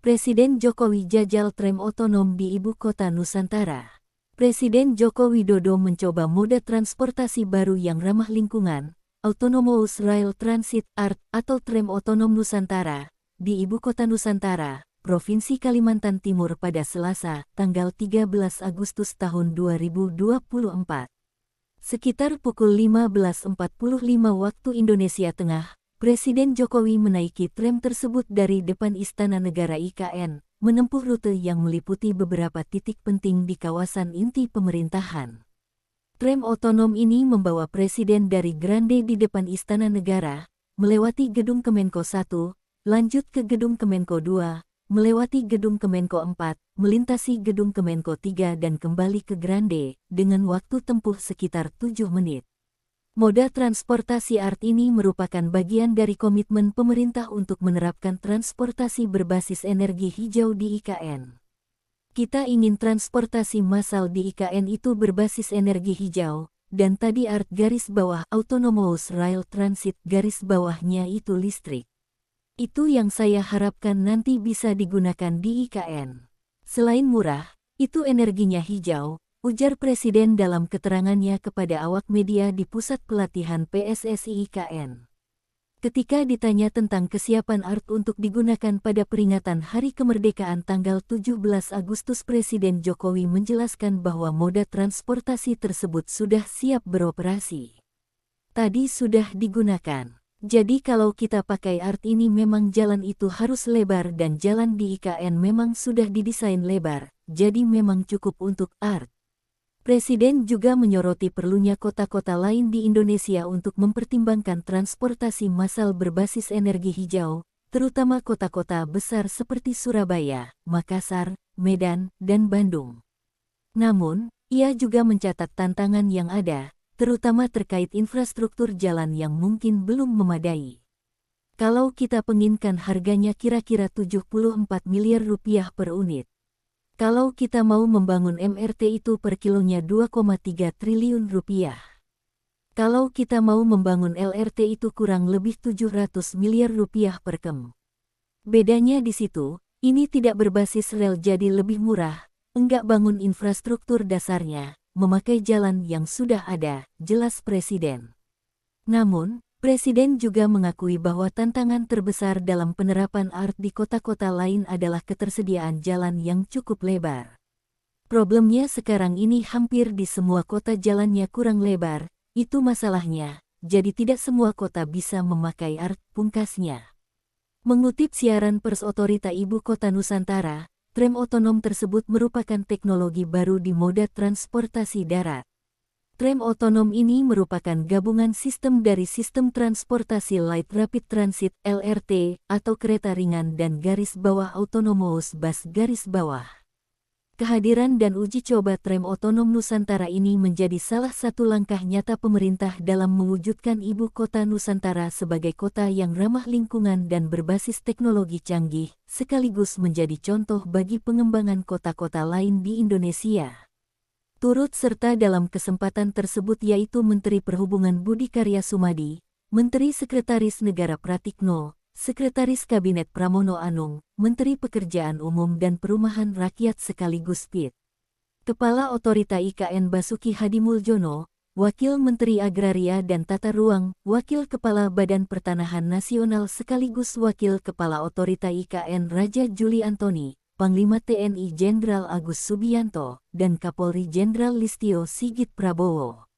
Presiden Jokowi jajal tram otonom di Ibu Kota Nusantara. Presiden Joko Widodo mencoba moda transportasi baru yang ramah lingkungan, Autonomous Rail Transit (ART) atau tram otonom Nusantara, di Ibu Kota Nusantara, Provinsi Kalimantan Timur pada Selasa, tanggal 13 Agustus tahun 2024. Sekitar pukul 15.45 waktu Indonesia Tengah, Presiden Jokowi menaiki tram tersebut dari depan Istana Negara IKN, menempuh rute yang meliputi beberapa titik penting di kawasan inti pemerintahan. Tram otonom ini membawa Presiden dari Grande di depan Istana Negara, melewati Gedung Kemenko 1, lanjut ke Gedung Kemenko 2, melewati Gedung Kemenko 4, melintasi Gedung Kemenko 3 dan kembali ke Grande, dengan waktu tempuh sekitar 7 menit. Moda transportasi ART ini merupakan bagian dari komitmen pemerintah untuk menerapkan transportasi berbasis energi hijau di IKN. Kita ingin transportasi massal di IKN itu berbasis energi hijau, dan tadi ART garis bawah Autonomous Rail Transit garis bawahnya itu listrik. Itu yang saya harapkan nanti bisa digunakan di IKN. Selain murah, itu energinya hijau, ujar Presiden dalam keterangannya kepada awak media di Pusat Pelatihan PSSI IKN. Ketika ditanya tentang kesiapan ART untuk digunakan pada peringatan Hari Kemerdekaan tanggal 17 Agustus, Presiden Jokowi menjelaskan bahwa moda transportasi tersebut sudah siap beroperasi. Tadi sudah digunakan. Jadi kalau kita pakai ART ini memang jalan itu harus lebar dan jalan di IKN memang sudah didesain lebar, jadi memang cukup untuk ART. Presiden juga menyoroti perlunya kota-kota lain di Indonesia untuk mempertimbangkan transportasi massal berbasis energi hijau, terutama kota-kota besar seperti Surabaya, Makassar, Medan, dan Bandung. Namun, ia juga mencatat tantangan yang ada, terutama terkait infrastruktur jalan yang mungkin belum memadai. Kalau kita penginkan harganya kira-kira 74 miliar rupiah per unit. Kalau kita mau membangun MRT itu per kilonya 2,3 triliun rupiah. Kalau kita mau membangun LRT itu kurang lebih 700 miliar rupiah per kem. Bedanya di situ, ini tidak berbasis rel jadi lebih murah, enggak bangun infrastruktur dasarnya, memakai jalan yang sudah ada, jelas Presiden. Namun, Presiden juga mengakui bahwa tantangan terbesar dalam penerapan ART di kota-kota lain adalah ketersediaan jalan yang cukup lebar. Problemnya sekarang ini hampir di semua kota jalannya kurang lebar, itu masalahnya, jadi tidak semua kota bisa memakai ART, pungkasnya. Mengutip siaran pers Otorita Ibu Kota Nusantara, tram otonom tersebut merupakan teknologi baru di moda transportasi darat. Tram otonom ini merupakan gabungan sistem dari sistem transportasi Light Rapid Transit (LRT) atau kereta ringan dan garis bawah Autonomous Bus garis bawah. Kehadiran dan uji coba tram otonom Nusantara ini menjadi salah satu langkah nyata pemerintah dalam mewujudkan Ibu Kota Nusantara sebagai kota yang ramah lingkungan dan berbasis teknologi canggih, sekaligus menjadi contoh bagi pengembangan kota-kota lain di Indonesia. Turut serta dalam kesempatan tersebut yaitu Menteri Perhubungan Budi Karya Sumadi, Menteri Sekretaris Negara Pratikno, Sekretaris Kabinet Pramono Anung, Menteri Pekerjaan Umum dan Perumahan Rakyat sekaligus PIT. Kepala Otorita IKN Basuki Hadimuljono, Wakil Menteri Agraria dan Tata Ruang, Wakil Kepala Badan Pertanahan Nasional sekaligus Wakil Kepala Otorita IKN Raja Juli Antoni, Panglima TNI Jenderal Agus Subianto, dan Kapolri Jenderal Listio Sigit Prabowo.